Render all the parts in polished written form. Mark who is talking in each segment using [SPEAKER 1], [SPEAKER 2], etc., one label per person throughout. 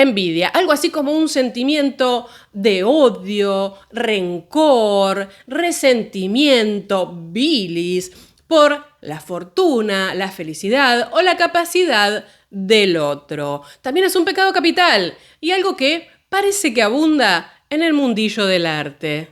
[SPEAKER 1] envidia, algo así como un sentimiento de odio, rencor, resentimiento, bilis por la fortuna, la felicidad o la capacidad del otro. También es un pecado capital y algo que parece que abunda en el mundillo del arte.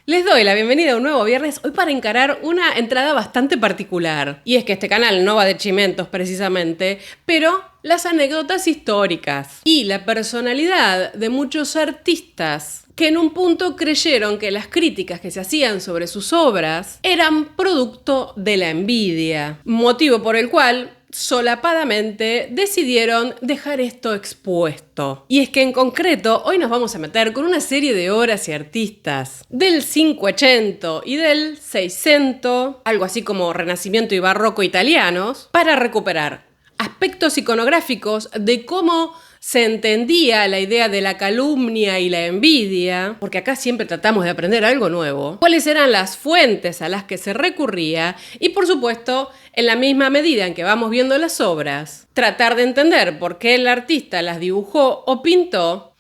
[SPEAKER 1] Les doy la bienvenida a un nuevo viernes, hoy para encarar una entrada bastante particular. Y es que este canal no va de chimentos precisamente, pero las anécdotas históricas y la personalidad de muchos artistas que en un punto creyeron que las críticas que se hacían sobre sus obras eran producto de la envidia, motivo por el cual solapadamente decidieron dejar esto expuesto. Y es que en concreto hoy nos vamos a meter con una serie de obras y artistas del 500 y del 600, algo así como Renacimiento y Barroco italianos, para recuperar aspectos iconográficos de cómo se entendía la idea de la calumnia y la envidia, porque acá siempre tratamos de aprender algo nuevo, cuáles eran las fuentes a las que se recurría y, por supuesto, en la misma medida en que vamos viendo las obras, tratar de entender por qué el artista las dibujó o pintó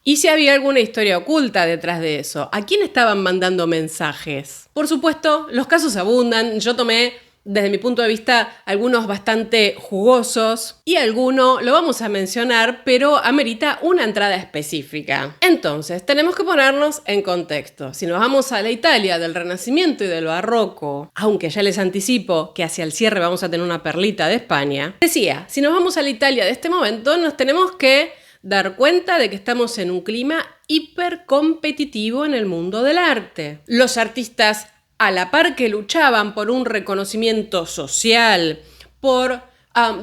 [SPEAKER 1] y si había alguna historia oculta detrás de eso. ¿A quién estaban mandando mensajes? Por supuesto, los casos abundan. Yo tomé, desde mi punto de vista, algunos bastante jugosos y alguno lo vamos a mencionar, pero amerita una entrada específica. Entonces, tenemos que ponernos en contexto. Si nos vamos a la Italia del Renacimiento y del Barroco, aunque ya les anticipo que hacia el cierre vamos a tener una perlita de España, decía, si nos vamos a la Italia de este momento, nos tenemos que dar cuenta de que estamos en un clima hipercompetitivo en el mundo del arte. Los artistas, a la par que luchaban por un reconocimiento social, por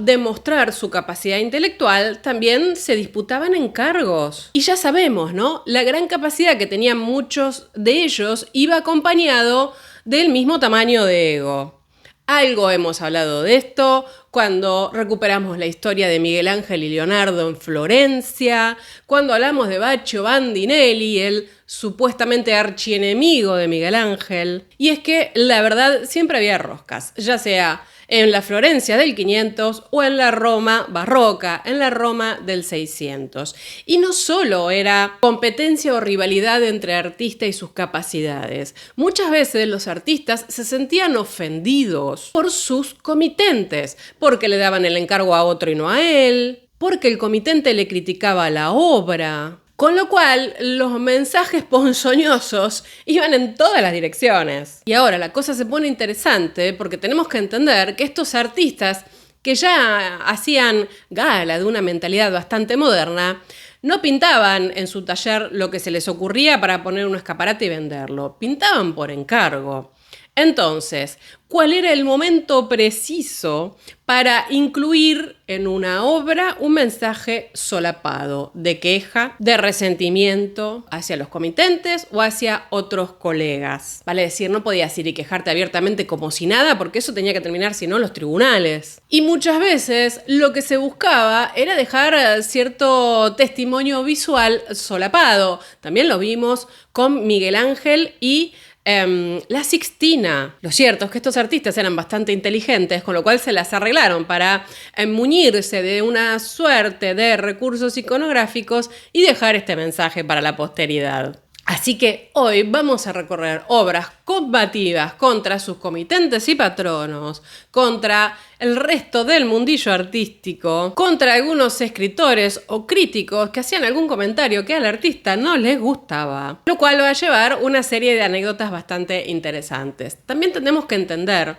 [SPEAKER 1] demostrar su capacidad intelectual, también se disputaban encargos. Y ya sabemos, ¿no? La gran capacidad que tenían muchos de ellos iba acompañado del mismo tamaño de ego. Algo hemos hablado de esto cuando recuperamos la historia de Miguel Ángel y Leonardo en Florencia, cuando hablamos de Baccio Bandinelli, el supuestamente archienemigo de Miguel Ángel. Y es que la verdad siempre había roscas, ya sea en la Florencia del 500 o en la Roma barroca, en la Roma del 600. Y no solo era competencia o rivalidad entre artista y sus capacidades. Muchas veces los artistas se sentían ofendidos por sus comitentes, porque le daban el encargo a otro y no a él, porque el comitente le criticaba la obra. Con lo cual, los mensajes ponzoñosos iban en todas las direcciones. Y ahora la cosa se pone interesante porque tenemos que entender que estos artistas que ya hacían gala de una mentalidad bastante moderna, no pintaban en su taller lo que se les ocurría para poner un escaparate y venderlo. Pintaban por encargo. Entonces, ¿cuál era el momento preciso para incluir en una obra un mensaje solapado de queja, de resentimiento hacia los comitentes o hacia otros colegas? Vale decir, no podías ir y quejarte abiertamente como si nada, porque eso tenía que terminar, si no, en los tribunales. Y muchas veces lo que se buscaba era dejar cierto testimonio visual solapado. También lo vimos con Miguel Ángel y la Sixtina. Lo cierto es que estos artistas eran bastante inteligentes, con lo cual se las arreglaron para muñirse de una suerte de recursos iconográficos y dejar este mensaje para la posteridad. Así que hoy vamos a recorrer obras combativas contra sus comitentes y patronos, contra el resto del mundillo artístico, contra algunos escritores o críticos que hacían algún comentario que al artista no les gustaba, lo cual va a llevar una serie de anécdotas bastante interesantes. También tenemos que entender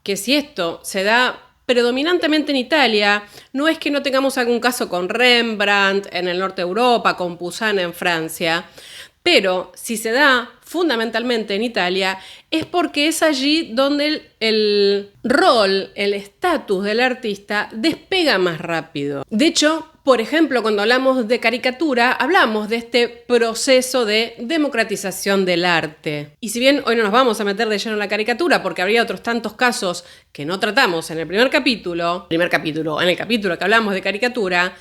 [SPEAKER 1] que si esto se da predominantemente en Italia, no es que no tengamos algún caso con Rembrandt en el norte de Europa, con Poussin en Francia, pero si se da fundamentalmente en Italia, es porque es allí donde el rol, el estatus del artista despega más rápido. De hecho, por ejemplo, cuando hablamos de caricatura, hablamos de este proceso de democratización del arte. Y si bien hoy no nos vamos a meter de lleno en la caricatura, porque habría otros tantos casos que no tratamos en el primer capítulo, en el capítulo que hablamos de caricatura,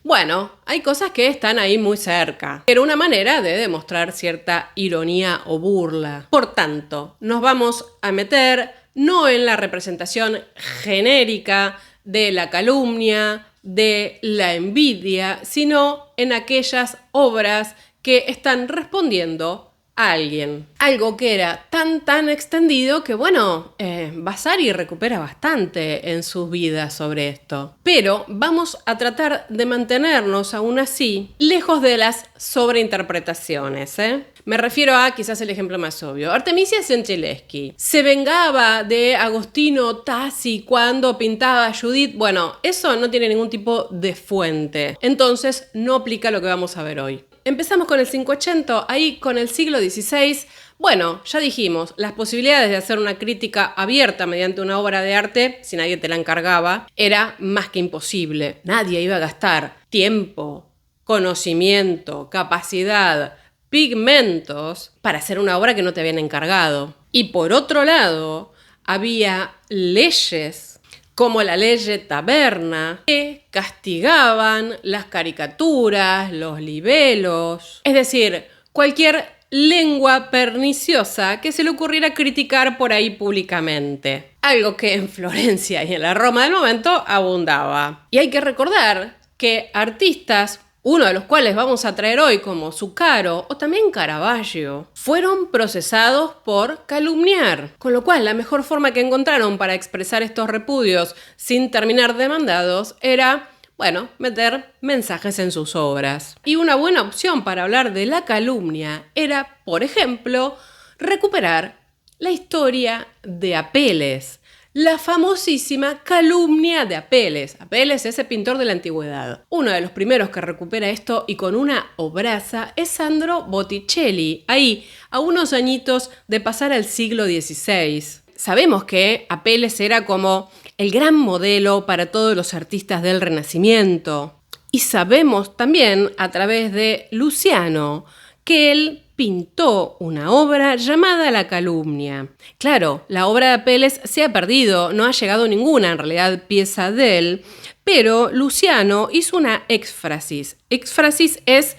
[SPEAKER 1] bueno, hay cosas que están ahí muy cerca. Era una manera de demostrar cierta ironía o burla. Por tanto, nos vamos a meter no en la representación genérica de la calumnia de la envidia, sino en aquellas obras que están respondiendo a alguien. Algo que era tan extendido que, Vasari recupera bastante en sus vidas sobre esto. Pero vamos a tratar de mantenernos aún así lejos de las sobreinterpretaciones, Me refiero a quizás el ejemplo más obvio. Artemisia Gentileschi se vengaba de Agostino Tassi cuando pintaba a Judith. Bueno, eso no tiene ningún tipo de fuente. Entonces no aplica lo que vamos a ver hoy. Empezamos con el 580, ahí con el siglo XVI. Bueno, ya dijimos, las posibilidades de hacer una crítica abierta mediante una obra de arte, si nadie te la encargaba, era más que imposible. Nadie iba a gastar tiempo, conocimiento, capacidad, pigmentos para hacer una obra que no te habían encargado. Y por otro lado, había leyes como la ley Taberna, que castigaban las caricaturas, los libelos, es decir, cualquier lengua perniciosa que se le ocurriera criticar por ahí públicamente. Algo que en Florencia y en la Roma del momento abundaba. Y hay que recordar que artistas, uno de los cuales vamos a traer hoy como Zucchero o también Caravaggio, fueron procesados por calumniar. Con lo cual, la mejor forma que encontraron para expresar estos repudios sin terminar demandados era, meter mensajes en sus obras. Y una buena opción para hablar de la calumnia era, por ejemplo, recuperar la historia de Apeles. La famosísima calumnia de Apeles. Apeles, ese pintor de la antigüedad. Uno de los primeros que recupera esto y con una obraza es Sandro Botticelli, ahí, a unos añitos de pasar al siglo XVI. Sabemos que Apeles era como el gran modelo para todos los artistas del Renacimiento. Y sabemos también, a través de Luciano, que él pintó una obra llamada La Calumnia. Claro, la obra de Apeles se ha perdido, no ha llegado ninguna, en realidad, pieza de él, pero Luciano hizo una éxfrasis. Éxfrasis es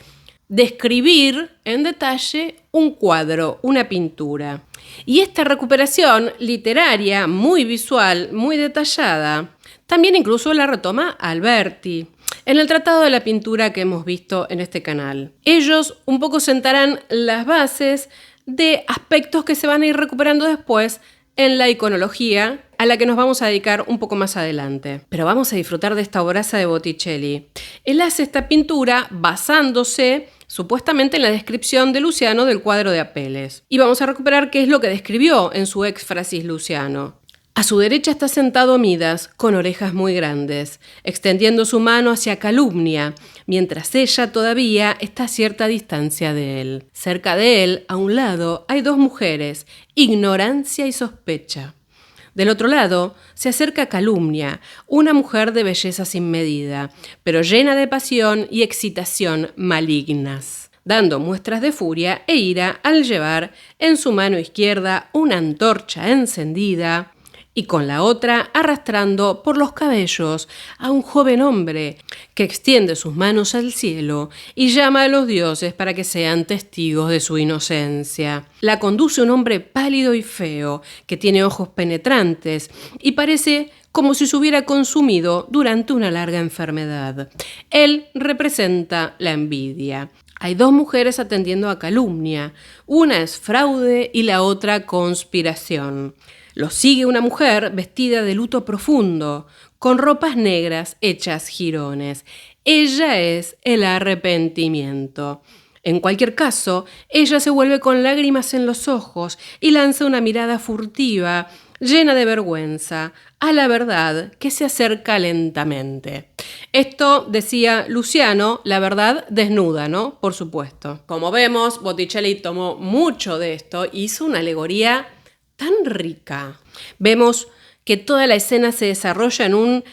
[SPEAKER 1] describir en detalle un cuadro, una pintura. Y esta recuperación literaria, muy visual, muy detallada, también incluso la retoma Alberti en el Tratado de la Pintura que hemos visto en este canal. Ellos un poco sentarán las bases de aspectos que se van a ir recuperando después en la iconología, a la que nos vamos a dedicar un poco más adelante. Pero vamos a disfrutar de esta obraza de Botticelli. Él hace esta pintura basándose supuestamente en la descripción de Luciano del cuadro de Apeles. Y vamos a recuperar qué es lo que describió en su éxfrasis Luciano. A su derecha está sentado Midas, con orejas muy grandes, extendiendo su mano hacia Calumnia, mientras ella todavía está a cierta distancia de él. Cerca de él, a un lado, hay dos mujeres, Ignorancia y Sospecha. Del otro lado, se acerca Calumnia, una mujer de belleza sin medida, pero llena de pasión y excitación malignas, dando muestras de furia e ira al llevar en su mano izquierda una antorcha encendida y con la otra arrastrando por los cabellos a un joven hombre que extiende sus manos al cielo y llama a los dioses para que sean testigos de su inocencia. La conduce un hombre pálido y feo, que tiene ojos penetrantes y parece como si se hubiera consumido durante una larga enfermedad. Él representa la envidia. Hay dos mujeres atendiendo a Calumnia. Una es fraude y la otra conspiración. Lo sigue una mujer vestida de luto profundo, con ropas negras hechas jirones. Ella es el arrepentimiento. En cualquier caso, ella se vuelve con lágrimas en los ojos y lanza una mirada furtiva, llena de vergüenza, a la verdad que se acerca lentamente. Esto, decía Luciano, la verdad desnuda, ¿no? Por supuesto. Como vemos, Botticelli tomó mucho de esto y hizo una alegoría tan rica. Vemos que toda la escena se desarrolla en un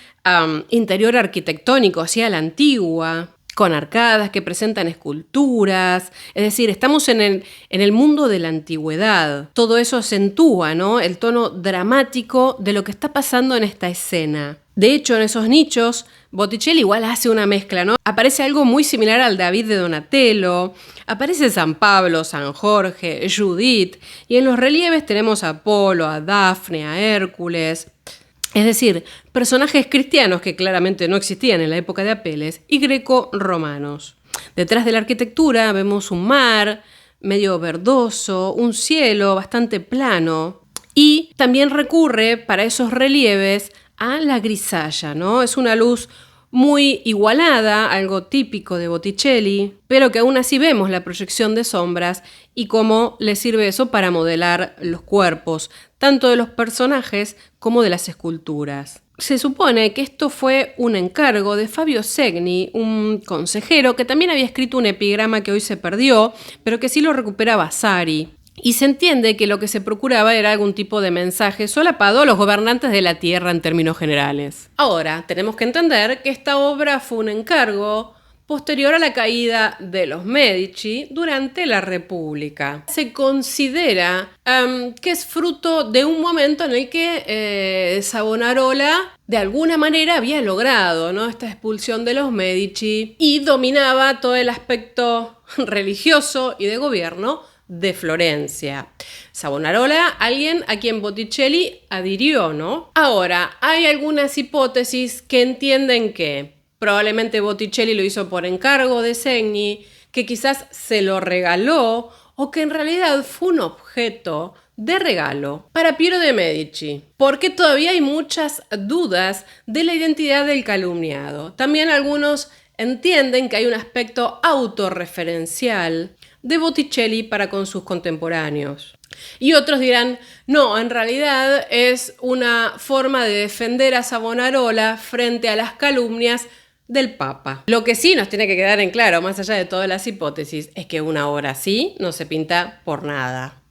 [SPEAKER 1] interior arquitectónico, así a la antigua, con arcadas que presentan esculturas. Es decir, estamos en el mundo de la antigüedad. Todo eso acentúa, ¿no?, el tono dramático de lo que está pasando en esta escena. De hecho, en esos nichos, Botticelli igual hace una mezcla, ¿no? Aparece algo muy similar al David de Donatello, aparece San Pablo, San Jorge, Judith, y en los relieves tenemos a Apolo, a Dafne, a Hércules. Es decir, personajes cristianos que claramente no existían en la época de Apeles y greco-romanos. Detrás de la arquitectura vemos un mar medio verdoso, un cielo bastante plano y también recurre para esos relieves a la grisalla, ¿no? Es una luz muy igualada, algo típico de Botticelli, pero que aún así vemos la proyección de sombras y cómo le sirve eso para modelar los cuerpos, tanto de los personajes como de las esculturas. Se supone que esto fue un encargo de Fabio Segni, un consejero que también había escrito un epigrama que hoy se perdió, pero que sí lo recupera Vasari. Y se entiende que lo que se procuraba era algún tipo de mensaje solapado a los gobernantes de la tierra en términos generales. Ahora, tenemos que entender que esta obra fue un encargo posterior a la caída de los Medici durante la República. Se considera que es fruto de un momento en el que Savonarola de alguna manera había logrado, ¿no?, esta expulsión de los Medici y dominaba todo el aspecto religioso y de gobierno de Florencia. Savonarola, alguien a quien Botticelli adhirió, ¿no? Ahora, hay algunas hipótesis que entienden que probablemente Botticelli lo hizo por encargo de Segni, que quizás se lo regaló o que en realidad fue un objeto de regalo para Piero de Medici, porque todavía hay muchas dudas de la identidad del calumniado. También algunos entienden que hay un aspecto autorreferencial de Botticelli para con sus contemporáneos. Y otros dirán, no, en realidad es una forma de defender a Savonarola frente a las calumnias del Papa. Lo que sí nos tiene que quedar en claro, más allá de todas las hipótesis, es que una obra así no se pinta por nada.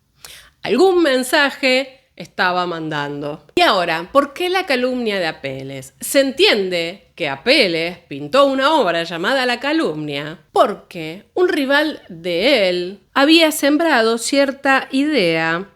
[SPEAKER 1] Algún mensaje estaba mandando. Y ahora, ¿por qué la calumnia de Apeles? Se entiende que Apeles pintó una obra llamada La Calumnia porque un rival de él había sembrado cierta idea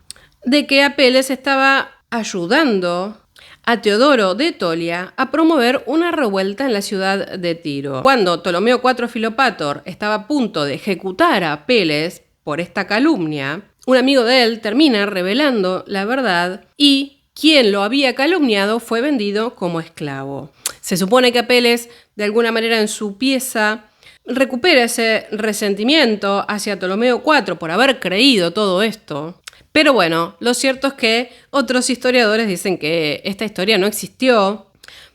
[SPEAKER 1] de que Apeles estaba ayudando a Teodoro de Etolia a promover una revuelta en la ciudad de Tiro. Cuando Ptolomeo IV Filopator estaba a punto de ejecutar a Apeles por esta calumnia, un amigo de él termina revelando la verdad y quien lo había calumniado fue vendido como esclavo. Se supone que Apeles, de alguna manera en su pieza, recupera ese resentimiento hacia Ptolomeo IV por haber creído todo esto. Pero bueno, lo cierto es que otros historiadores dicen que esta historia no existió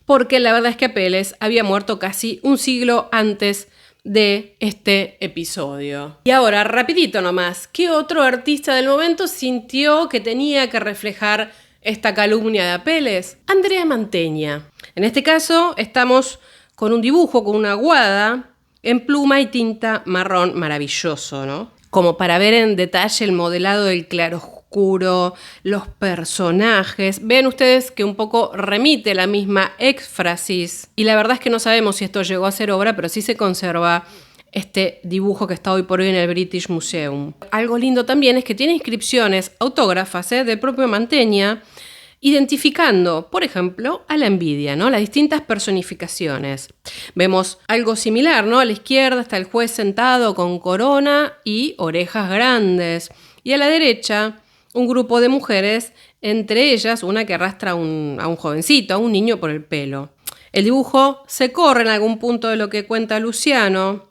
[SPEAKER 1] porque la verdad es que Apeles había muerto casi un siglo antes de este episodio. Y ahora, rapidito nomás, ¿qué otro artista del momento sintió que tenía que reflejar esta calumnia de Apeles? Andrea Mantegna. En este caso estamos con un dibujo, con una aguada en pluma y tinta marrón maravilloso, ¿no? Como para ver en detalle el modelado del claroscuro, los personajes. Ven ustedes que un poco remite la misma éfrasis. Y la verdad es que no sabemos si esto llegó a ser obra, pero sí se conserva este dibujo que está hoy por hoy en el British Museum. Algo lindo también es que tiene inscripciones autógrafas del propio Mantegna, identificando, por ejemplo, a la envidia, ¿no? Las distintas personificaciones. Vemos algo similar, ¿no? A la izquierda está el juez sentado con corona y orejas grandes. Y a la derecha, un grupo de mujeres, entre ellas una que arrastra a un jovencito, a un niño por el pelo. El dibujo se corre en algún punto de lo que cuenta Luciano,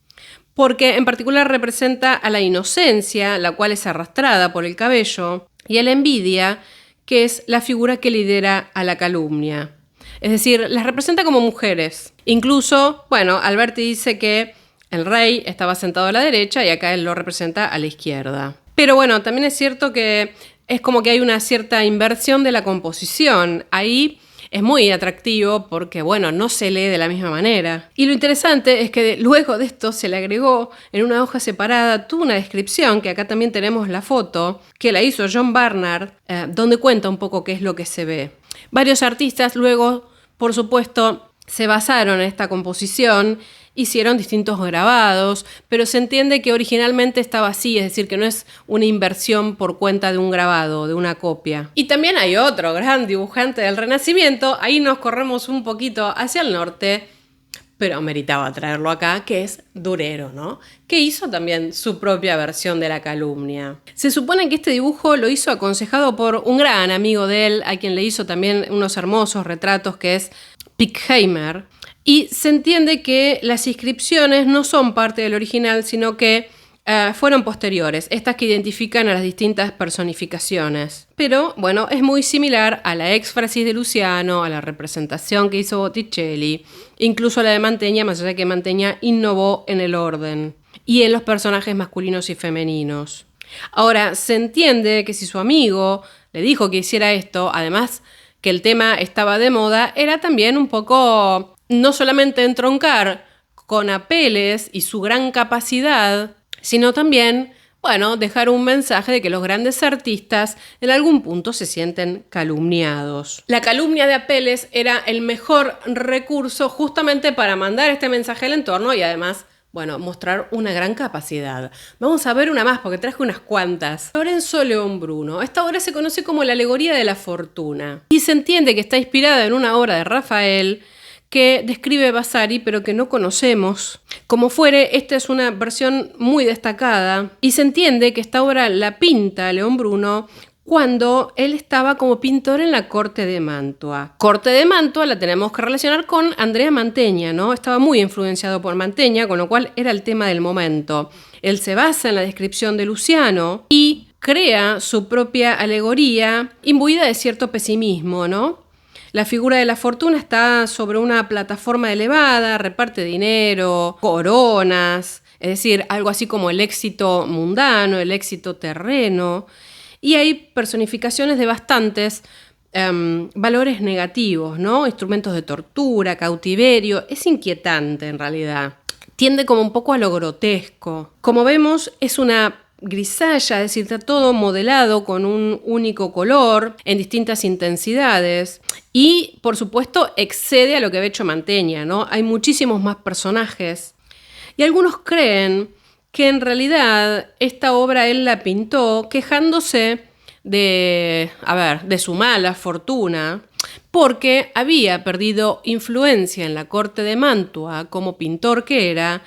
[SPEAKER 1] porque en particular representa a la inocencia, la cual es arrastrada por el cabello, y a la envidia, que es la figura que lidera a la calumnia. Es decir, las representa como mujeres. Incluso, bueno, Alberti dice que el rey estaba sentado a la derecha y acá él lo representa a la izquierda. Pero bueno, también es cierto que es como que hay una cierta inversión de la composición. Ahí es muy atractivo porque, bueno, no se lee de la misma manera. Y lo interesante es que luego de esto se le agregó en una hoja separada toda una descripción, que acá también tenemos la foto, que la hizo John Barnard, donde cuenta un poco qué es lo que se ve. Varios artistas luego, por supuesto, se basaron en esta composición, hicieron distintos grabados, pero se entiende que originalmente estaba así, es decir, que no es una inversión por cuenta de un grabado, de una copia. Y también hay otro gran dibujante del Renacimiento, ahí nos corremos un poquito hacia el norte, pero meritaba traerlo acá, que es Durero, ¿no? Que hizo también su propia versión de la calumnia. Se supone que este dibujo lo hizo aconsejado por un gran amigo de él, a quien le hizo también unos hermosos retratos, que es Pickheimer. Y se entiende que las inscripciones no son parte del original, sino que fueron posteriores, estas que identifican a las distintas personificaciones. Pero, bueno, es muy similar a la éxfrasis de Luciano, a la representación que hizo Botticelli, incluso a la de Mantegna, más allá de que Mantegna innovó en el orden y en los personajes masculinos y femeninos. Ahora, se entiende que si su amigo le dijo que hiciera esto, además que el tema estaba de moda, era también un poco, no solamente entroncar con Apeles y su gran capacidad, sino también, bueno, dejar un mensaje de que los grandes artistas en algún punto se sienten calumniados. La calumnia de Apeles era el mejor recurso justamente para mandar este mensaje al entorno y además, bueno, mostrar una gran capacidad. Vamos a ver una más porque traje unas cuantas. Lorenzo León Bruno. Esta obra se conoce como la alegoría de la fortuna y se entiende que está inspirada en una obra de Rafael que describe Vasari, pero que no conocemos. Como fuere, esta es una versión muy destacada y se entiende que esta obra la pinta León Bruno cuando él estaba como pintor en la corte de Mantua. Corte de Mantua la tenemos que relacionar con Andrea Mantegna, ¿no? Estaba muy influenciado por Mantegna, con lo cual era el tema del momento. Él se basa en la descripción de Luciano y crea su propia alegoría imbuida de cierto pesimismo, ¿no? La figura de la fortuna está sobre una plataforma elevada, reparte dinero, coronas, es decir, algo así como el éxito mundano, el éxito terreno, y hay personificaciones de bastantes valores negativos, ¿no? Instrumentos de tortura, cautiverio, es inquietante en realidad. Tiende como un poco a lo grotesco. Como vemos, es una grisalla, es decir, está todo modelado con un único color, en distintas intensidades y, por supuesto, excede a lo que había hecho Mantegna, ¿no? Hay muchísimos más personajes y algunos creen que en realidad esta obra él la pintó quejándose de su mala fortuna porque había perdido influencia en la corte de Mantua como pintor que era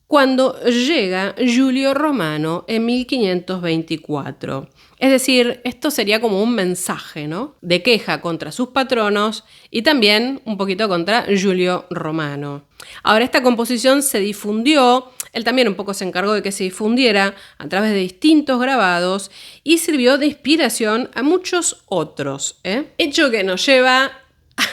[SPEAKER 1] cuando llega Giulio Romano en 1524. Es decir, esto sería como un mensaje, ¿no? De queja contra sus patronos y también un poquito contra Giulio Romano. Ahora, esta composición se difundió, él también un poco se encargó de que se difundiera a través de distintos grabados y sirvió de inspiración a muchos otros, Hecho que nos lleva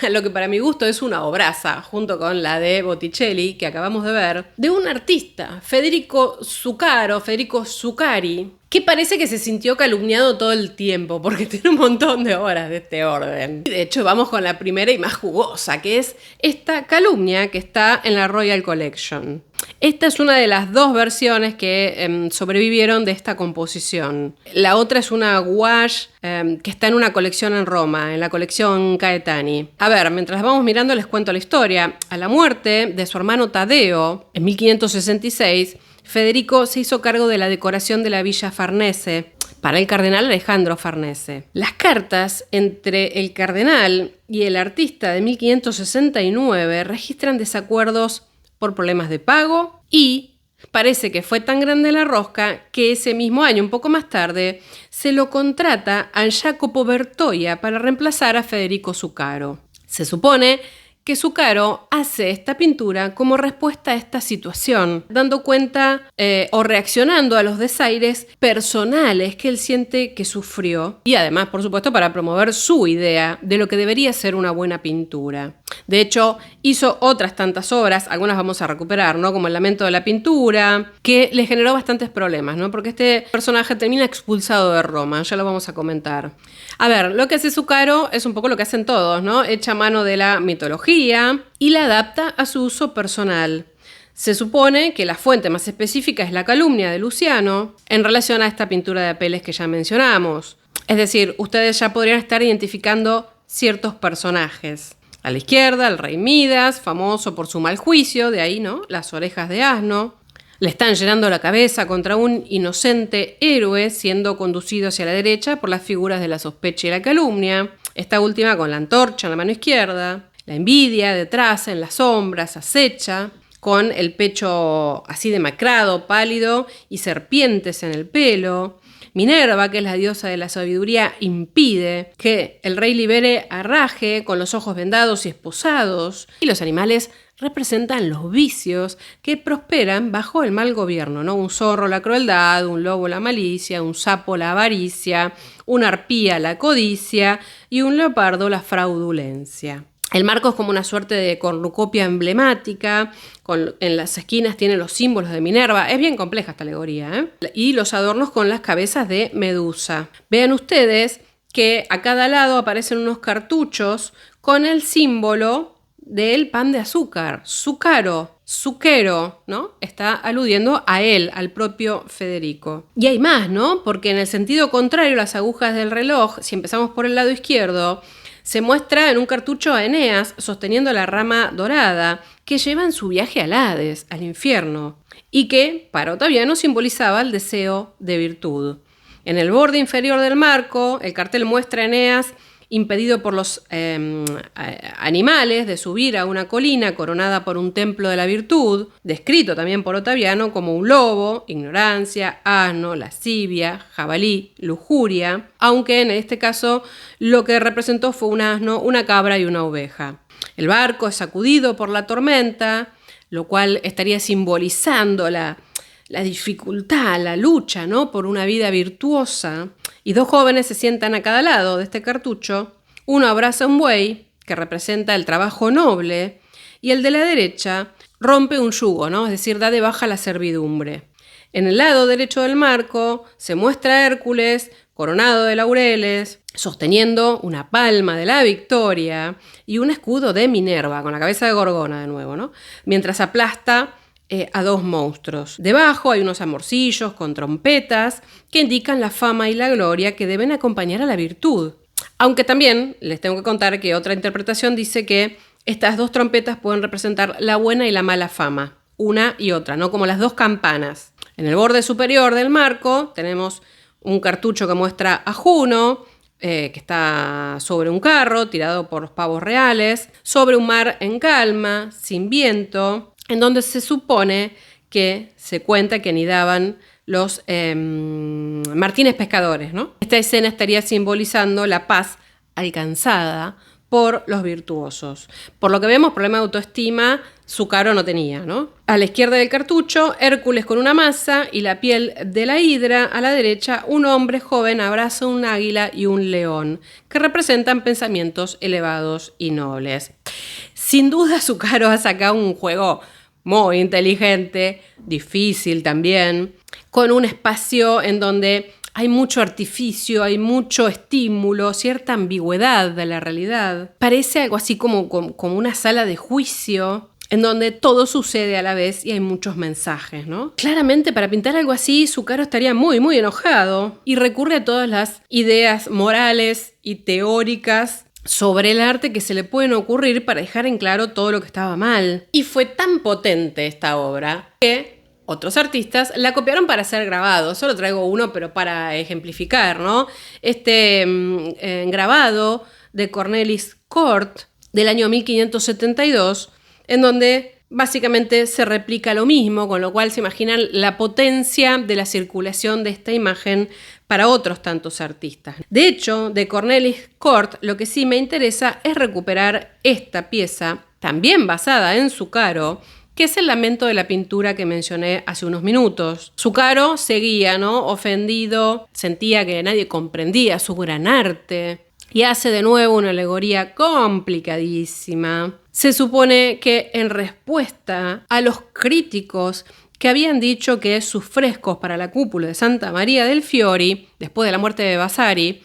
[SPEAKER 1] a lo que para mi gusto es una obraza, junto con la de Botticelli, que acabamos de ver, de un artista, Federico Zuccari, que parece que se sintió calumniado todo el tiempo, porque tiene un montón de obras de este orden. De hecho, vamos con la primera y más jugosa, que es esta calumnia que está en la Royal Collection. Esta es una de las dos versiones que sobrevivieron de esta composición. La otra es una gouache que está en una colección en Roma, en la colección Caetani. A ver, mientras vamos mirando les cuento la historia. A la muerte de su hermano Taddeo, en 1566, Federico se hizo cargo de la decoración de la Villa Farnese para el cardenal Alejandro Farnese. Las cartas entre el cardenal y el artista de 1569 registran desacuerdos por problemas de pago y parece que fue tan grande la rosca que ese mismo año, un poco más tarde, se lo contrata a Jacopo Bertoia para reemplazar a Federico Zuccaro. Se supone que Zuccaro hace esta pintura como respuesta a esta situación, dando cuenta o reaccionando a los desaires personales que él siente que sufrió y además, por supuesto, para promover su idea de lo que debería ser una buena pintura. De hecho, hizo otras tantas obras, algunas vamos a recuperar, ¿no? Como El lamento de la pintura, que le generó bastantes problemas, ¿no? Porque este personaje termina expulsado de Roma, ya lo vamos a comentar. A ver, lo que hace Zuccaro es un poco lo que hacen todos, ¿no? Echa mano de la mitología y la adapta a su uso personal. Se supone que la fuente más específica es la calumnia de Luciano en relación a esta pintura de Apeles que ya mencionamos. Es decir, ustedes ya podrían estar identificando ciertos personajes. A la izquierda, el rey Midas, famoso por su mal juicio, de ahí, ¿no? Las orejas de asno. Le están llenando la cabeza contra un inocente héroe, siendo conducido hacia la derecha por las figuras de la sospecha y la calumnia. Esta última con la antorcha en la mano izquierda. La envidia detrás, en las sombras, acecha, con el pecho así demacrado, pálido y serpientes en el pelo. Minerva, que es la diosa de la sabiduría, impide que el rey libere a Rage con los ojos vendados y esposados. Y los animales representan los vicios que prosperan bajo el mal gobierno, ¿no? Un zorro, la crueldad; un lobo, la malicia; un sapo, la avaricia; una arpía, la codicia; y un leopardo, la fraudulencia. El marco es como una suerte de cornucopia emblemática, en las esquinas tiene los símbolos de Minerva. Es bien compleja esta alegoría, ¿eh? Y los adornos con las cabezas de Medusa. Vean ustedes que a cada lado aparecen unos cartuchos con el símbolo del pan de azúcar, zucchero, ¿no? Está aludiendo a él, al propio Federico. Y hay más, ¿no? Porque en el sentido contrario, las agujas del reloj, si empezamos por el lado izquierdo, se muestra en un cartucho a Eneas sosteniendo la rama dorada que lleva en su viaje al Hades, al infierno, y que para Ottaviano simbolizaba el deseo de virtud. En el borde inferior del marco, el cartel muestra a Eneas impedido por los animales de subir a una colina coronada por un templo de la virtud, descrito también por Ottaviano como un lobo, ignorancia, asno, lascivia, jabalí, lujuria, aunque en este caso lo que representó fue un asno, una cabra y una oveja. El barco es sacudido por la tormenta, lo cual estaría simbolizando la dificultad, la lucha, ¿no?, por una vida virtuosa. Y dos jóvenes se sientan a cada lado de este cartucho. Uno abraza un buey, que representa el trabajo noble, y el de la derecha rompe un yugo, ¿no?, es decir, da de baja la servidumbre. En el lado derecho del marco se muestra a Hércules, coronado de laureles, sosteniendo una palma de la victoria y un escudo de Minerva, con la cabeza de Gorgona de nuevo, ¿no?, mientras aplasta a dos monstruos. Debajo hay unos amorcillos con trompetas que indican la fama y la gloria que deben acompañar a la virtud. Aunque también les tengo que contar que otra interpretación dice que estas dos trompetas pueden representar la buena y la mala fama, una y otra, ¿no?, como las dos campanas. En el borde superior del marco tenemos un cartucho que muestra a Juno, que está sobre un carro tirado por los pavos reales, sobre un mar en calma, sin viento, en donde se supone que se cuenta que anidaban los martines pescadores, ¿no? Esta escena estaría simbolizando la paz alcanzada por los virtuosos. Por lo que vemos, problema de autoestima Zucchero no tenía, ¿no? A la izquierda del cartucho, Hércules con una maza y la piel de la hidra. A la derecha, un hombre joven abraza un águila y un león, que representan pensamientos elevados y nobles. Sin duda, Zucchero ha sacado un juego muy inteligente, difícil también, con un espacio en donde hay mucho artificio, hay mucho estímulo, cierta ambigüedad de la realidad. Parece algo así como una sala de juicio en donde todo sucede a la vez y hay muchos mensajes, ¿no? Claramente, para pintar algo así, Zucchero estaría muy, muy enojado y recurre a todas las ideas morales y teóricas sobre el arte que se le pueden ocurrir para dejar en claro todo lo que estaba mal. Y fue tan potente esta obra que otros artistas la copiaron para ser grabado. Solo traigo uno, pero para ejemplificar, ¿no? Este grabado de Cornelis Cort del año 1572, en donde básicamente se replica lo mismo, con lo cual se imaginan la potencia de la circulación de esta imagen para otros tantos artistas. De hecho, de Cornelis Cort, lo que sí me interesa es recuperar esta pieza, también basada en Zucchero, que es el lamento de la pintura que mencioné hace unos minutos. Zucchero seguía, ¿no?, ofendido, sentía que nadie comprendía su gran arte y hace de nuevo una alegoría complicadísima. Se supone que en respuesta a los críticos que habían dicho que sus frescos para la cúpula de Santa María del Fiori, después de la muerte de Vasari,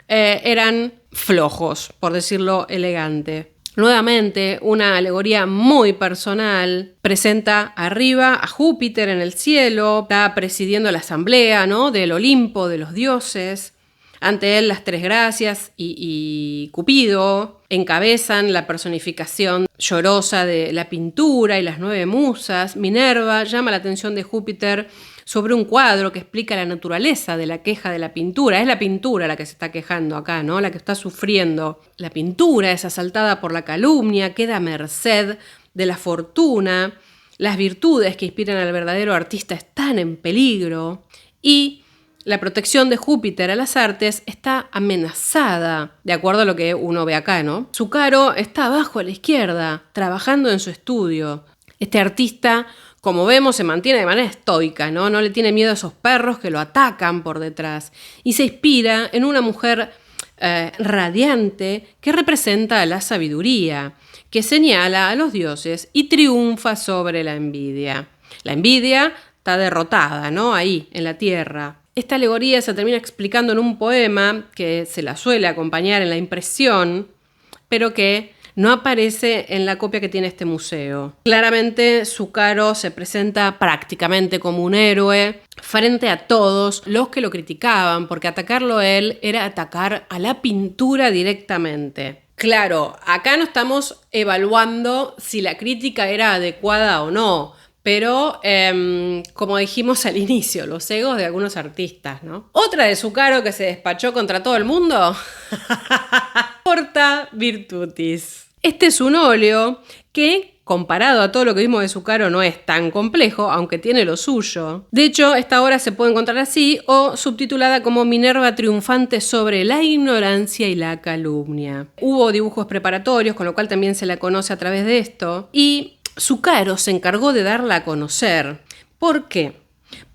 [SPEAKER 1] eran flojos, por decirlo elegante. Nuevamente, una alegoría muy personal, presenta arriba a Júpiter en el cielo, está presidiendo la asamblea, ¿no?, del Olimpo, de los dioses. Ante él las tres gracias y Cupido encabezan la personificación llorosa de la pintura y las 9 musas. Minerva llama la atención de Júpiter sobre un cuadro que explica la naturaleza de la queja de la pintura. Es la pintura la que se está quejando acá, ¿no? La que está sufriendo. La pintura es asaltada por la calumnia, queda a merced de la fortuna. Las virtudes que inspiran al verdadero artista están en peligro y la protección de Júpiter a las artes está amenazada, de acuerdo a lo que uno ve acá, ¿no? Zucaro está abajo a la izquierda, trabajando en su estudio. Este artista, como vemos, se mantiene de manera estoica, ¿no? No le tiene miedo a esos perros que lo atacan por detrás y se inspira en una mujer radiante que representa la sabiduría, que señala a los dioses y triunfa sobre la envidia. La envidia está derrotada, ¿no? Ahí, en la tierra. Esta alegoría se termina explicando en un poema que se la suele acompañar en la impresión, pero que no aparece en la copia que tiene este museo. Claramente, Zucaro se presenta prácticamente como un héroe frente a todos los que lo criticaban, porque atacarlo a él era atacar a la pintura directamente. Claro, acá no estamos evaluando si la crítica era adecuada o no, pero como dijimos al inicio, los egos de algunos artistas, ¿no? Otra de Zucaro que se despachó contra todo el mundo, Porta Virtutis. Este es un óleo que, comparado a todo lo que vimos de Zucaro, no es tan complejo, aunque tiene lo suyo. De hecho, esta obra se puede encontrar así o subtitulada como Minerva triunfante sobre la ignorancia y la calumnia. Hubo dibujos preparatorios, con lo cual también se la conoce a través de esto, y Zucaro se encargó de darla a conocer. ¿Por qué?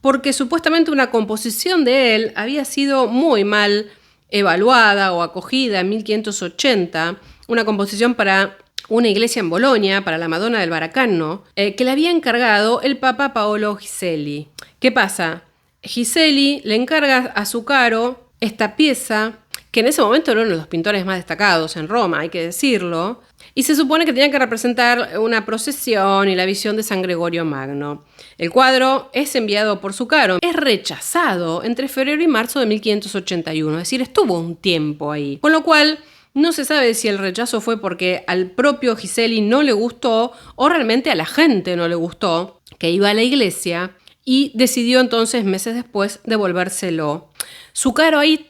[SPEAKER 1] Porque supuestamente una composición de él había sido muy mal evaluada o acogida en 1580, una composición para una iglesia en Bolonia, para la Madonna del Baracano, que le había encargado el Papa Paolo Giselli. ¿Qué pasa? Giselli le encarga a Zucaro esta pieza, que en ese momento era uno de los pintores más destacados en Roma, hay que decirlo, y se supone que tenía que representar una procesión y la visión de San Gregorio Magno. El cuadro es enviado por Zucaro, es rechazado entre febrero y marzo de 1581, es decir, estuvo un tiempo ahí, con lo cual no se sabe si el rechazo fue porque al propio Giselli no le gustó o realmente a la gente no le gustó que iba a la iglesia y decidió entonces meses después devolvérselo. Zucaro ahí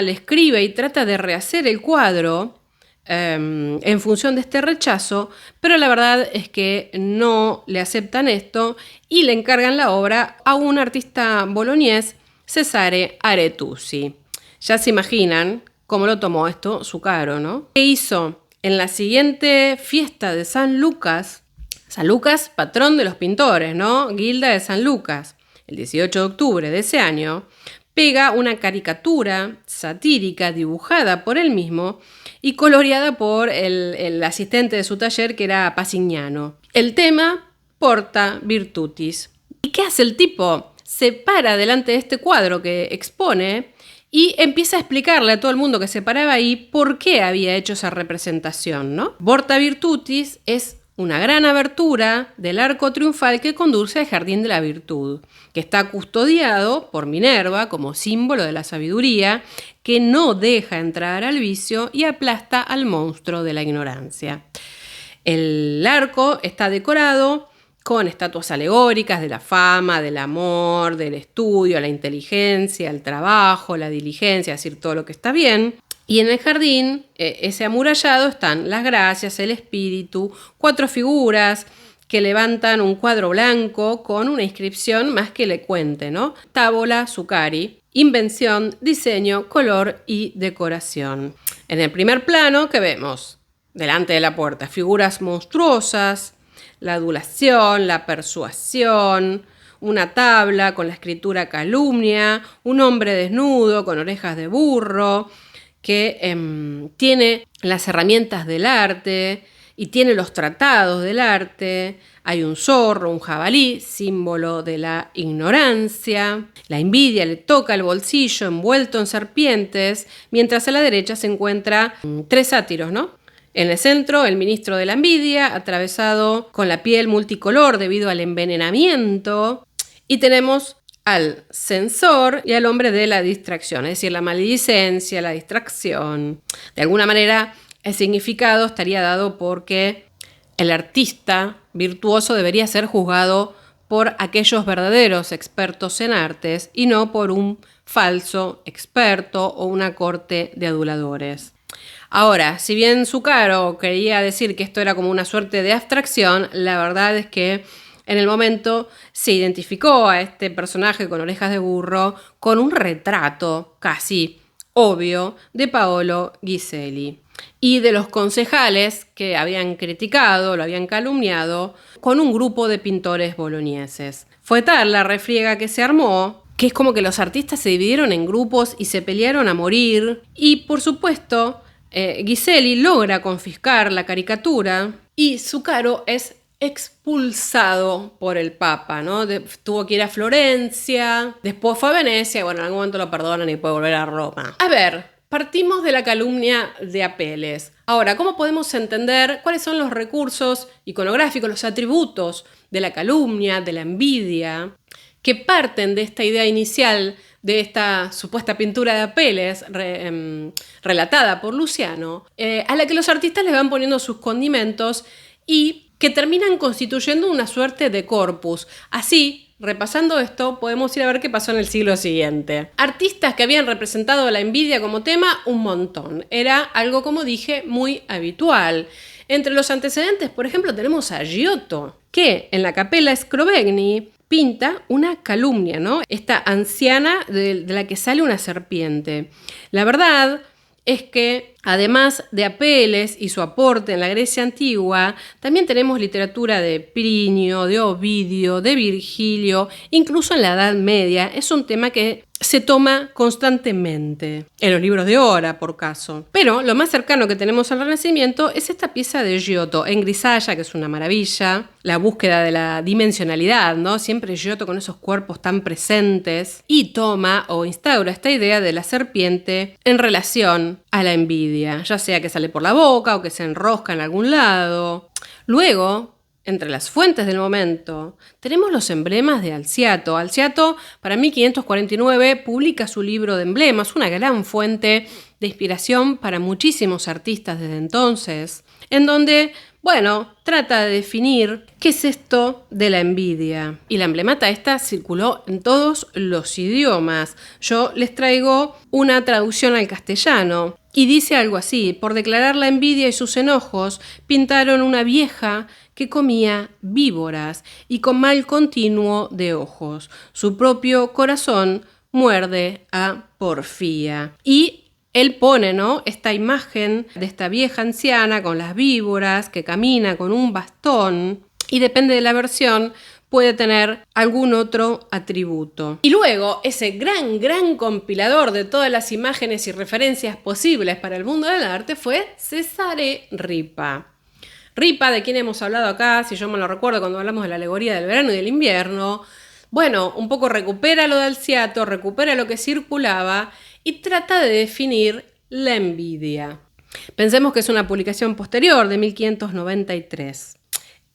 [SPEAKER 1] le escribe y trata de rehacer el cuadro en función de este rechazo, pero la verdad es que no le aceptan esto y le encargan la obra a un artista boloñés, Cesare Aretuzzi. Ya se imaginan cómo lo tomó esto Zucaro, ¿no? ¿Qué hizo? En la siguiente fiesta de San Lucas, patrón de los pintores, ¿no? Guilda de San Lucas, el 18 de octubre de ese año, pega una caricatura satírica dibujada por él mismo y coloreada por el asistente de su taller, que era Pasignano. El tema, Porta Virtutis. ¿Y qué hace el tipo? Se para delante de este cuadro que expone y empieza a explicarle a todo el mundo que se paraba ahí por qué había hecho esa representación, ¿no? Porta Virtutis es una gran abertura del arco triunfal que conduce al Jardín de la Virtud, que está custodiado por Minerva como símbolo de la sabiduría, que no deja entrar al vicio y aplasta al monstruo de la ignorancia. El arco está decorado con estatuas alegóricas de la fama, del amor, del estudio, la inteligencia, el trabajo, la diligencia, es decir, todo lo que está bien. Y en el jardín, ese amurallado, están las gracias, el espíritu, 4 figuras que levantan un cuadro blanco con una inscripción más que elocuente, ¿no? Tábola Zuccari, invención, diseño, color y decoración. En el primer plano, ¿qué vemos? Delante de la puerta, figuras monstruosas, la adulación, la persuasión, una tabla con la escritura calumnia, un hombre desnudo con orejas de burro, que tiene las herramientas del arte y tiene los tratados del arte. Hay un zorro, un jabalí, símbolo de la ignorancia. La envidia le toca el bolsillo envuelto en serpientes, mientras a la derecha se encuentra 3 sátiros, ¿no? En el centro, el ministro de la envidia, atravesado con la piel multicolor debido al envenenamiento. Y tenemos al censor y al hombre de la distracción, es decir, la maledicencia, la distracción. De alguna manera, el significado estaría dado porque el artista virtuoso debería ser juzgado por aquellos verdaderos expertos en artes y no por un falso experto o una corte de aduladores. Ahora, si bien Zucaro quería decir que esto era como una suerte de abstracción, la verdad es que en el momento se identificó a este personaje con orejas de burro con un retrato casi obvio de Paolo Ghiselli y de los concejales que habían criticado, lo habían calumniado, con un grupo de pintores boloñeses. Fue tal la refriega que se armó, que es como que los artistas se dividieron en grupos y se pelearon a morir. Y por supuesto, Ghiselli logra confiscar la caricatura y Zucaro es expulsado por el Papa, ¿no? Tuvo que ir a Florencia, después fue a Venecia, y bueno, en algún momento lo perdonan y puede volver a Roma. A ver, partimos de la calumnia de Apeles. Ahora, ¿cómo podemos entender cuáles son los recursos iconográficos, los atributos de la calumnia, de la envidia, que parten de esta idea inicial de esta supuesta pintura de Apeles relatada por Luciano, a la que los artistas le van poniendo sus condimentos y que terminan constituyendo una suerte de corpus? Así, repasando esto, podemos ir a ver qué pasó en el siglo siguiente. Artistas que habían representado la envidia como tema, un montón. Era algo, como dije, muy habitual. Entre los antecedentes, por ejemplo, tenemos a Giotto, que en la Capella Scrovegni pinta una calumnia, ¿no? Esta anciana de la que sale una serpiente. La verdad es que, además de Apeles y su aporte en la Grecia antigua, también tenemos literatura de Plinio, de Ovidio, de Virgilio, incluso en la Edad Media. Es un tema que se toma constantemente en los libros de Hora, por caso. Pero lo más cercano que tenemos al Renacimiento es esta pieza de Giotto, en grisalla, que es una maravilla, la búsqueda de la dimensionalidad, ¿no? Siempre Giotto con esos cuerpos tan presentes, y toma o instaura esta idea de la serpiente en relación a la envidia, ya sea que sale por la boca o que se enrosca en algún lado. Luego, entre las fuentes del momento, tenemos los emblemas de Alciato. Alciato, para 1549, publica su libro de emblemas, una gran fuente de inspiración para muchísimos artistas desde entonces, en donde, bueno, trata de definir qué es esto de la envidia. Y la emblemata esta circuló en todos los idiomas. Yo les traigo una traducción al castellano. Y dice algo así: por declarar la envidia y sus enojos, pintaron una vieja que comía víboras y con mal continuo de ojos. Su propio corazón muerde a porfía. Y él pone, ¿no?, esta imagen de esta vieja anciana con las víboras que camina con un bastón, y depende de la versión, puede tener algún otro atributo. Y luego, ese gran compilador de todas las imágenes y referencias posibles para el mundo del arte fue Cesare Ripa. Ripa, de quien hemos hablado acá, si yo me lo recuerdo, cuando hablamos de la alegoría del verano y del invierno, bueno, un poco recupera lo de Alciato, recupera lo que circulaba y trata de definir la envidia. Pensemos que es una publicación posterior, de 1593.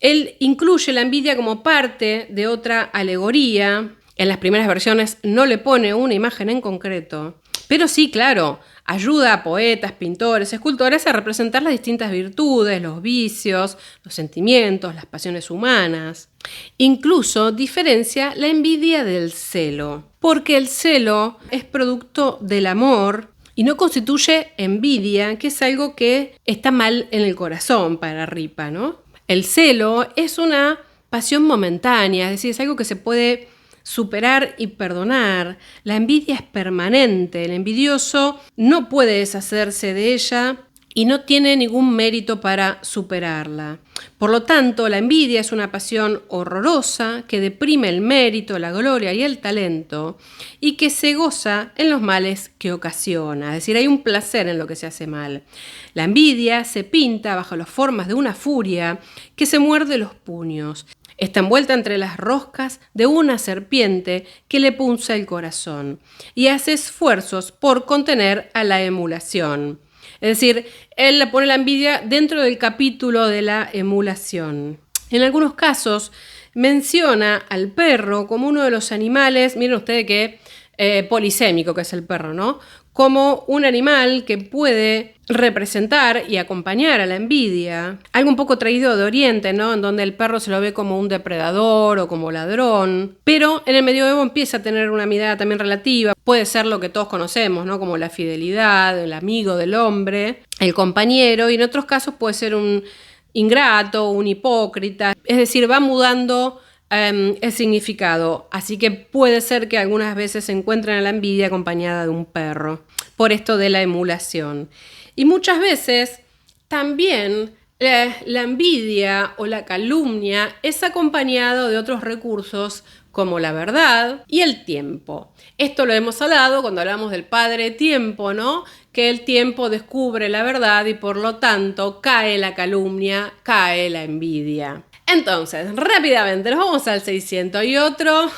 [SPEAKER 1] Él incluye la envidia como parte de otra alegoría. En las primeras versiones no le pone una imagen en concreto, pero sí, claro, ayuda a poetas, pintores, escultores a representar las distintas virtudes, los vicios, los sentimientos, las pasiones humanas. Incluso diferencia la envidia del celo, porque el celo es producto del amor y no constituye envidia, que es algo que está mal en el corazón para Ripa, ¿no? El celo es una pasión momentánea, es decir, es algo que se puede superar y perdonar. La envidia es permanente, el envidioso no puede deshacerse de ella y no tiene ningún mérito para superarla. Por lo tanto, la envidia es una pasión horrorosa que deprime el mérito, la gloria y el talento, y que se goza en los males que ocasiona. Es decir, hay un placer en lo que se hace mal. La envidia se pinta bajo las formas de una furia que se muerde los puños. Está envuelta entre las roscas de una serpiente que le punza el corazón y hace esfuerzos por contener a la emulación. Es decir, él le pone la envidia dentro del capítulo de la emulación. En algunos casos menciona al perro como uno de los animales, miren ustedes qué polisémico que es el perro, ¿no?, como un animal que puede representar y acompañar a la envidia. Algo un poco traído de Oriente, ¿no? En donde el perro se lo ve como un depredador o como ladrón. Pero en el medioevo empieza a tener una mirada también relativa. Puede ser lo que todos conocemos, ¿no? Como la fidelidad, el amigo del hombre, el compañero. Y en otros casos puede ser un ingrato, un hipócrita. Es decir, va mudando el significado. Así que puede ser que algunas veces se encuentren a la envidia acompañada de un perro, por esto de la emulación. Y muchas veces también la envidia o la calumnia es acompañado de otros recursos como la verdad y el tiempo. Esto lo hemos hablado cuando hablamos del padre tiempo, ¿no? Que el tiempo descubre la verdad y por lo tanto cae la calumnia, cae la envidia. Entonces, rápidamente, nos vamos al 600 y otro,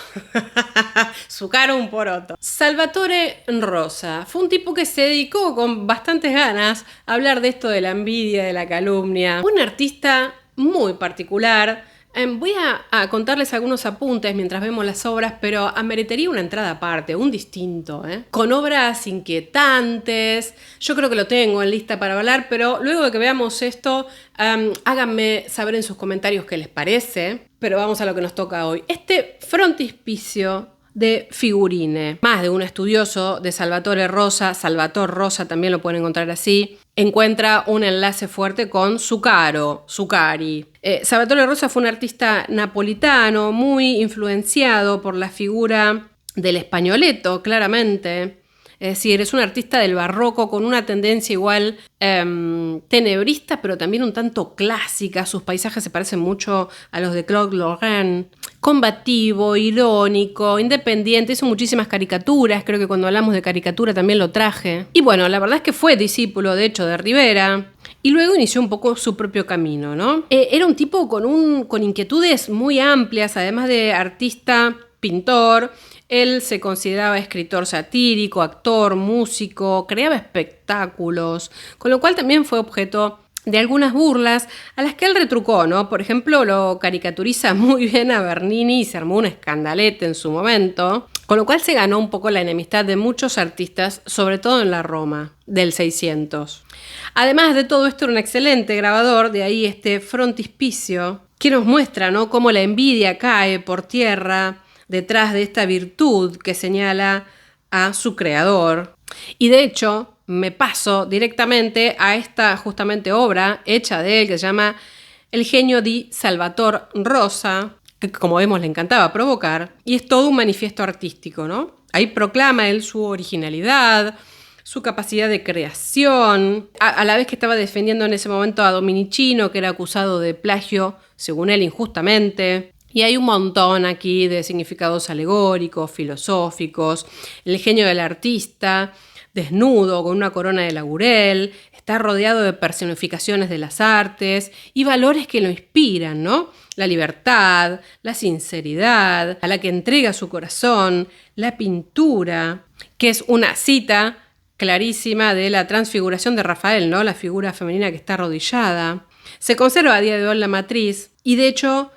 [SPEAKER 1] su cara un poroto. Salvatore Rosa fue un tipo que se dedicó con bastantes ganas a hablar de esto de la envidia, de la calumnia. Un artista muy particular. Voy a contarles algunos apuntes mientras vemos las obras, pero ameritaría una entrada aparte, un distinto, con obras inquietantes. Yo creo que lo tengo en lista para hablar, pero luego de que veamos esto, háganme saber en sus comentarios qué les parece. Pero vamos a lo que nos toca hoy. Este frontispicio de Figurine, más de un estudioso de Salvatore Rosa, Salvatore Rosa también lo pueden encontrar así, encuentra un enlace fuerte con Zuccari. Salvatore Rosa fue un artista napolitano muy influenciado por la figura del Espagnoleto, claramente. Es decir, es un artista del barroco con una tendencia igual tenebrista, pero también un tanto clásica. Sus paisajes se parecen mucho a los de Claude Lorrain. Combativo, irónico, independiente, hizo muchísimas caricaturas, creo que cuando hablamos de caricatura también lo traje. Y bueno, la verdad es que fue discípulo, de hecho, de Rivera, y luego inició un poco su propio camino, ¿no? Era un tipo con inquietudes muy amplias, además de artista, pintor. Él se consideraba escritor satírico, actor, músico, creaba espectáculos, con lo cual también fue objeto de algunas burlas a las que él retrucó, ¿no? Por ejemplo, lo caricaturiza muy bien a Bernini y se armó un escandalete en su momento, con lo cual se ganó un poco la enemistad de muchos artistas, sobre todo en la Roma del 600. Además de todo esto, era un excelente grabador, de ahí este frontispicio, que nos muestra, ¿no?, cómo la envidia cae por tierra detrás de esta virtud que señala a su creador. Y de hecho, me paso directamente a esta justamente obra hecha de él que se llama El genio di Salvatore Rosa, que como vemos le encantaba provocar, y es todo un manifiesto artístico, ¿no? Ahí proclama él su originalidad, su capacidad de creación, a la vez que estaba defendiendo en ese momento a Dominichino, que era acusado de plagio, según él injustamente. Y hay un montón aquí de significados alegóricos, filosóficos, el genio del artista, desnudo, con una corona de laurel, está rodeado de personificaciones de las artes y valores que lo inspiran, ¿no? La libertad, la sinceridad, a la que entrega su corazón, la pintura, que es una cita clarísima de la transfiguración de Rafael, ¿no? La figura femenina que está arrodillada. Se conserva a día de hoy la matriz y de hecho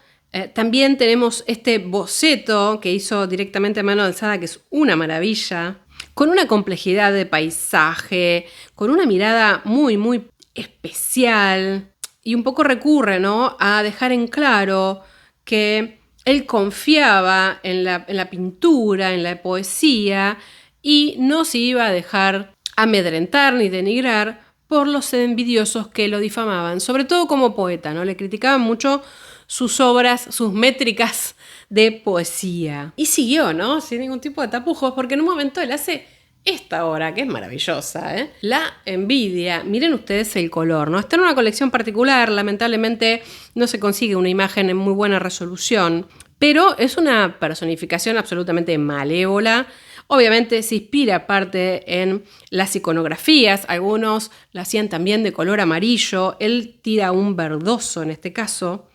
[SPEAKER 1] también tenemos este boceto que hizo directamente a mano alzada, que es una maravilla, con una complejidad de paisaje, con una mirada muy, muy especial y un poco recurre, ¿no?, a dejar en claro que él confiaba en la pintura, en la poesía y no se iba a dejar amedrentar ni denigrar por los envidiosos que lo difamaban, sobre todo como poeta, ¿no? Le criticaban mucho sus obras, sus métricas de poesía. Y siguió, ¿no?, sin ningún tipo de tapujos, porque en un momento él hace esta obra, que es maravillosa, La envidia. Miren ustedes el color, ¿no? Está en una colección particular, lamentablemente no se consigue una imagen en muy buena resolución, pero es una personificación absolutamente malévola. Obviamente se inspira aparte en las iconografías, algunos la hacían también de color amarillo, él tira un verdoso en este caso,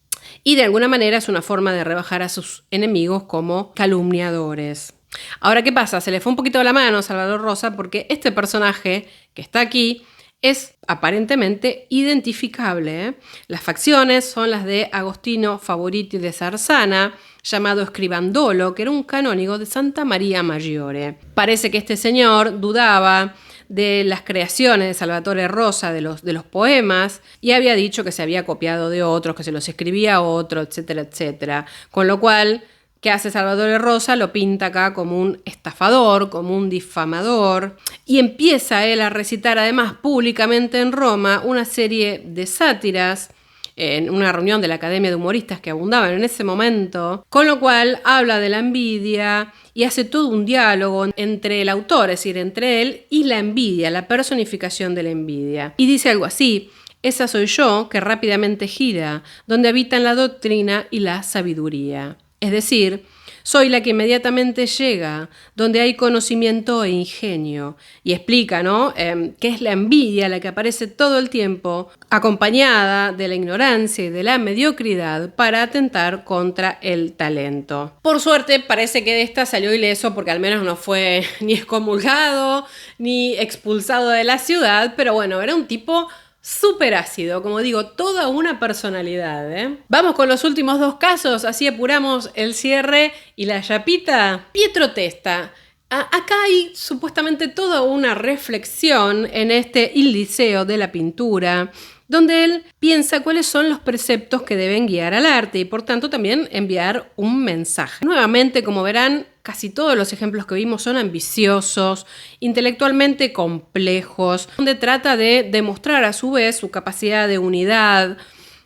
[SPEAKER 1] y de alguna manera es una forma de rebajar a sus enemigos como calumniadores. Ahora, ¿qué pasa? Se le fue un poquito de la mano a Salvador Rosa porque este personaje que está aquí es aparentemente identificable. Las facciones son las de Agostino Favoriti de Sarzana, llamado Scribandolo, que era un canónigo de Santa María Maggiore. Parece que este señor dudaba de las creaciones de Salvatore Rosa, de los poemas, y había dicho que se había copiado de otros, que se los escribía otro, etcétera, etcétera. Con lo cual, ¿qué hace Salvatore Rosa? Lo pinta acá como un estafador, como un difamador, y empieza él a recitar además públicamente en Roma una serie de sátiras en una reunión de la Academia de Humoristas que abundaban en ese momento, con lo cual habla de la envidia y hace todo un diálogo entre el autor, es decir, entre él y la envidia, la personificación de la envidia. Y dice algo así: esa soy yo que rápidamente gira, donde habitan la doctrina y la sabiduría. Es decir, soy la que inmediatamente llega, donde hay conocimiento e ingenio. Y explica, ¿no? Que es la envidia la que aparece todo el tiempo, acompañada de la ignorancia y de la mediocridad para atentar contra el talento. Por suerte, parece que de esta salió ileso, porque al menos no fue ni excomulgado ni expulsado de la ciudad, pero bueno, era un tipo súper ácido, como digo, toda una personalidad, ¿eh? Vamos con los últimos dos casos, así apuramos el cierre y la chapita. Pietro Testa. Acá hay supuestamente toda una reflexión en este Il Liceo de la pintura, donde él piensa cuáles son los preceptos que deben guiar al arte y por tanto también enviar un mensaje. Nuevamente, como verán, casi todos los ejemplos que vimos son ambiciosos, intelectualmente complejos, donde trata de demostrar a su vez su capacidad de unidad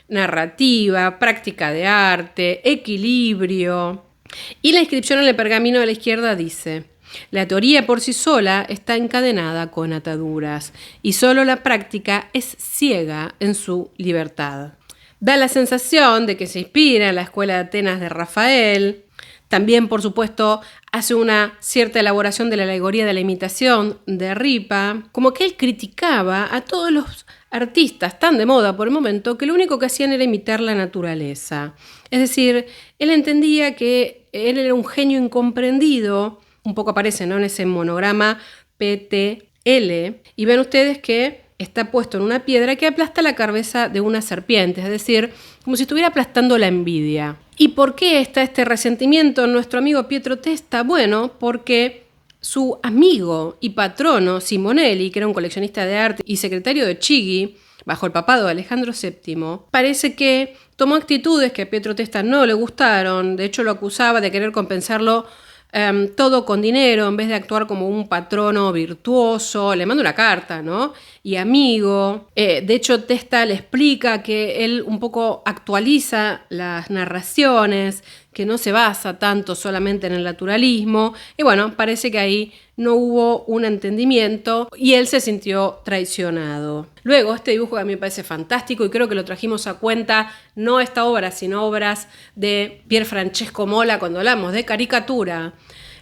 [SPEAKER 1] narrativa, práctica de arte, equilibrio. Y la inscripción en el pergamino de la izquierda dice: la teoría por sí sola está encadenada con ataduras y solo la práctica es ciega en su libertad. Da la sensación de que se inspira en la escuela de Atenas de Rafael. También, por supuesto, hace una cierta elaboración de la alegoría de la imitación de Ripa, como que él criticaba a todos los artistas tan de moda por el momento que lo único que hacían era imitar la naturaleza. Es decir, él entendía que él era un genio incomprendido. Un poco aparece, ¿no?, en ese monograma PTL, y ven ustedes que está puesto en una piedra que aplasta la cabeza de una serpiente, es decir, como si estuviera aplastando la envidia. ¿Y por qué está este resentimiento en nuestro amigo Pietro Testa? Bueno, porque su amigo y patrono Simonelli, que era un coleccionista de arte y secretario de Chigi, bajo el papado de Alejandro VII, parece que tomó actitudes que a Pietro Testa no le gustaron. De hecho, lo acusaba de querer compensarlo todo con dinero, en vez de actuar como un patrono virtuoso. Le manda una carta, ¿no? Y amigo. De hecho, Testa le explica que él un poco actualiza las narraciones, que no se basa tanto solamente en el naturalismo. Y bueno, parece que ahí no hubo un entendimiento y él se sintió traicionado. Luego, este dibujo que a mí me parece fantástico y creo que lo trajimos a cuenta, no esta obra, sino obras de Pier Francesco Mola cuando hablamos de caricatura.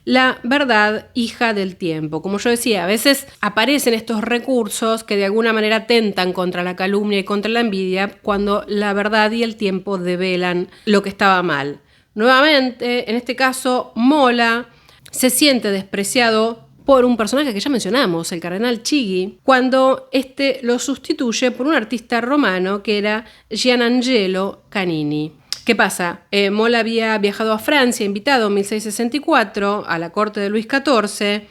[SPEAKER 1] La verdad, hija del tiempo. Como yo decía, a veces aparecen estos recursos que de alguna manera tentan contra la calumnia y contra la envidia cuando la verdad y el tiempo develan lo que estaba mal. Nuevamente, en este caso, Mola se siente despreciado por un personaje que ya mencionamos, el cardenal Chigi, cuando este lo sustituye por un artista romano que era Gianangelo Canini. ¿Qué pasa? Mola había viajado a Francia, invitado en 1664 a la corte de Luis XIV,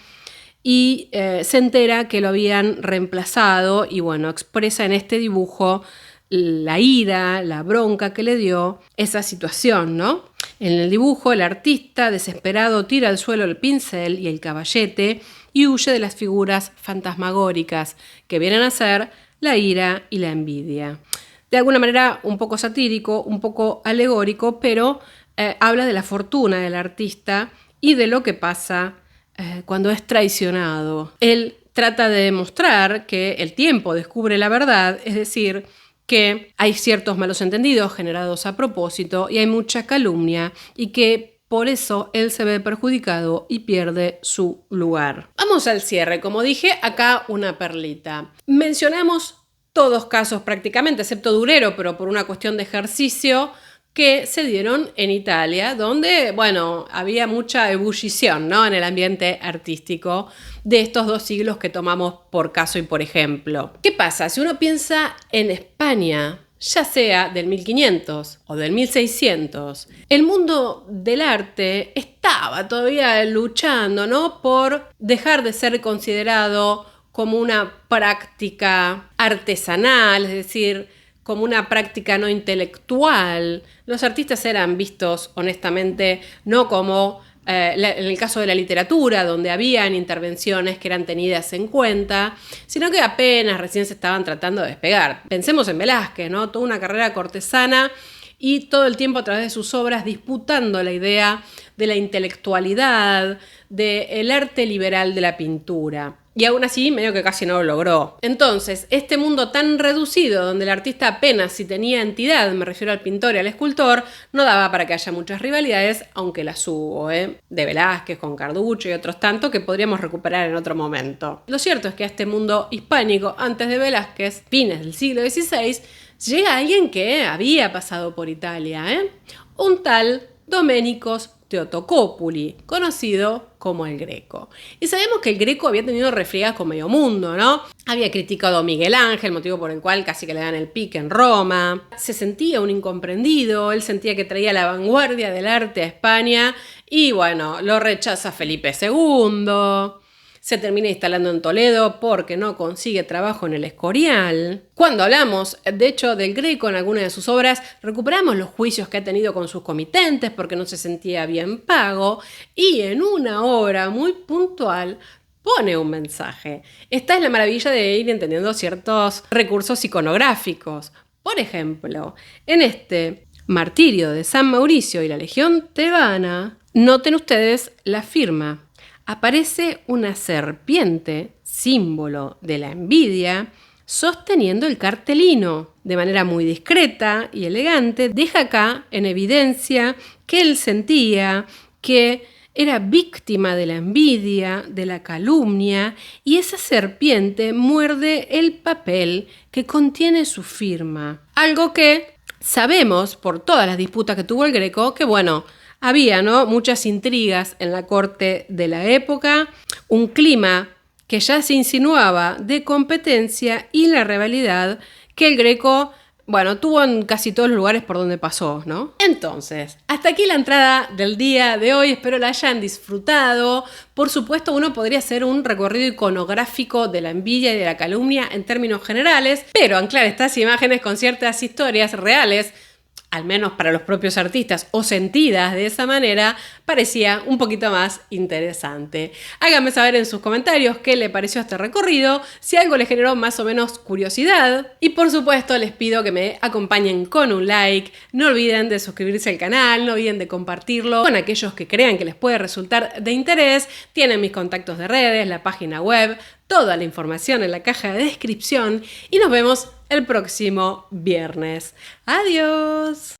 [SPEAKER 1] y se entera que lo habían reemplazado y bueno, expresa en este dibujo la ira, la bronca que le dio esa situación, ¿no? En el dibujo, el artista, desesperado, tira al suelo el pincel y el caballete y huye de las figuras fantasmagóricas que vienen a ser la ira y la envidia. De alguna manera un poco satírico, un poco alegórico, pero habla de la fortuna del artista y de lo que pasa cuando es traicionado. Él trata de demostrar que el tiempo descubre la verdad, es decir, que hay ciertos malos entendidos generados a propósito y hay mucha calumnia y que por eso él se ve perjudicado y pierde su lugar. Vamos al cierre. Como dije, acá una perlita. Mencionamos todos casos prácticamente, excepto Durero, pero por una cuestión de ejercicio, que se dieron en Italia, donde, bueno, había mucha ebullición, ¿no?, en el ambiente artístico de estos dos siglos que tomamos por caso y por ejemplo. ¿Qué pasa? Si uno piensa en España, ya sea del 1500 o del 1600, el mundo del arte estaba todavía luchando, ¿no?, por dejar de ser considerado como una práctica artesanal, es decir, como una práctica no intelectual. Los artistas eran vistos, honestamente, no como en el caso de la literatura, donde habían intervenciones que eran tenidas en cuenta, sino que apenas recién se estaban tratando de despegar. Pensemos en Velázquez, ¿no? Toda una carrera cortesana y todo el tiempo a través de sus obras disputando la idea de la intelectualidad, del arte liberal de la pintura. Y aún así, medio que casi no lo logró. Entonces, este mundo tan reducido, donde el artista apenas si tenía entidad, me refiero al pintor y al escultor, no daba para que haya muchas rivalidades, aunque las hubo, de Velázquez con Carducci y otros tantos que podríamos recuperar en otro momento. Lo cierto es que a este mundo hispánico, antes de Velázquez, fines del siglo XVI, llega alguien que había pasado por Italia, un tal Domenicos Theotocópuli, conocido como el Greco. Y sabemos que el Greco había tenido refriegas con medio mundo, ¿no? Había criticado a Miguel Ángel, motivo por el cual casi que le dan el pique en Roma. Se sentía un incomprendido, él sentía que traía la vanguardia del arte a España y bueno, lo rechaza Felipe II. Se termina instalando en Toledo porque no consigue trabajo en el Escorial. Cuando hablamos, de hecho, del Greco en alguna de sus obras, recuperamos los juicios que ha tenido con sus comitentes porque no se sentía bien pago y en una obra muy puntual pone un mensaje. Esta es la maravilla de ir entendiendo ciertos recursos iconográficos. Por ejemplo, en este Martirio de San Mauricio y la Legión Tebana, noten ustedes la firma. Aparece una serpiente, símbolo de la envidia, sosteniendo el cartelino. De manera muy discreta y elegante, deja acá en evidencia que él sentía que era víctima de la envidia, de la calumnia, y esa serpiente muerde el papel que contiene su firma. Algo que sabemos por todas las disputas que tuvo el Greco, que bueno, había, ¿no?, muchas intrigas en la corte de la época, un clima que ya se insinuaba de competencia y la rivalidad que el Greco, bueno, tuvo en casi todos los lugares por donde pasó, ¿no? Entonces, hasta aquí la entrada del día de hoy, espero la hayan disfrutado. Por supuesto, uno podría hacer un recorrido iconográfico de la envidia y de la calumnia en términos generales, pero anclar estas imágenes con ciertas historias reales, al menos para los propios artistas, o sentidas de esa manera, parecía un poquito más interesante. Háganme saber en sus comentarios qué le pareció este recorrido, si algo le generó más o menos curiosidad. Y por supuesto les pido que me acompañen con un like, no olviden de suscribirse al canal, no olviden de compartirlo con aquellos que crean que les puede resultar de interés. Tienen mis contactos de redes, la página web, toda la información en la caja de descripción y nos vemos el próximo viernes. ¡Adiós!